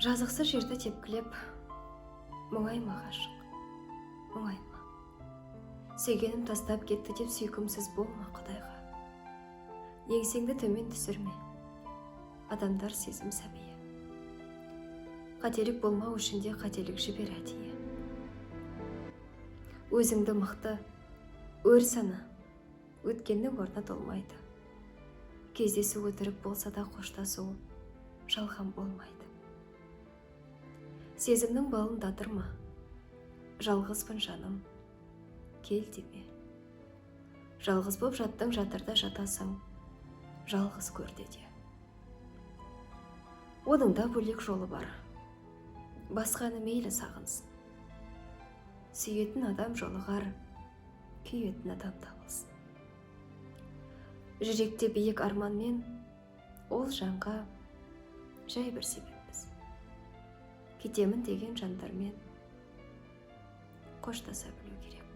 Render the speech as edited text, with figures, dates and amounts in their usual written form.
Жазықсыз жерді тепкілеп, мұңайма ғашық, мұңайма. Сүйгенім тастап кетті деп сүйкімсіз болма Құдайға. Еңсеңді төмен түсірме, адамдар сезім сәбиі. Қателік болмау үшін де қателік жібер әдейі. Өзіңді мықты, өр сана, өткеннің орны толмайды. Кездесу өтірік болса да қоштасу жалған болмайды. Сезімнің балын татырма, жалғызбын жаным, кел деме. Жалғыз боп жаттың жатырда жатасың, жалғыз көрде де. Оның да бөлек жолы бар, басқаны мейлі сағынсын. Сүйетін адам жолығар, күйетін адам табылсын. Жүректе биік арманмен, ол жанға жай бір себеппіз. Кетемін деген жандармен қоштаса білу керек.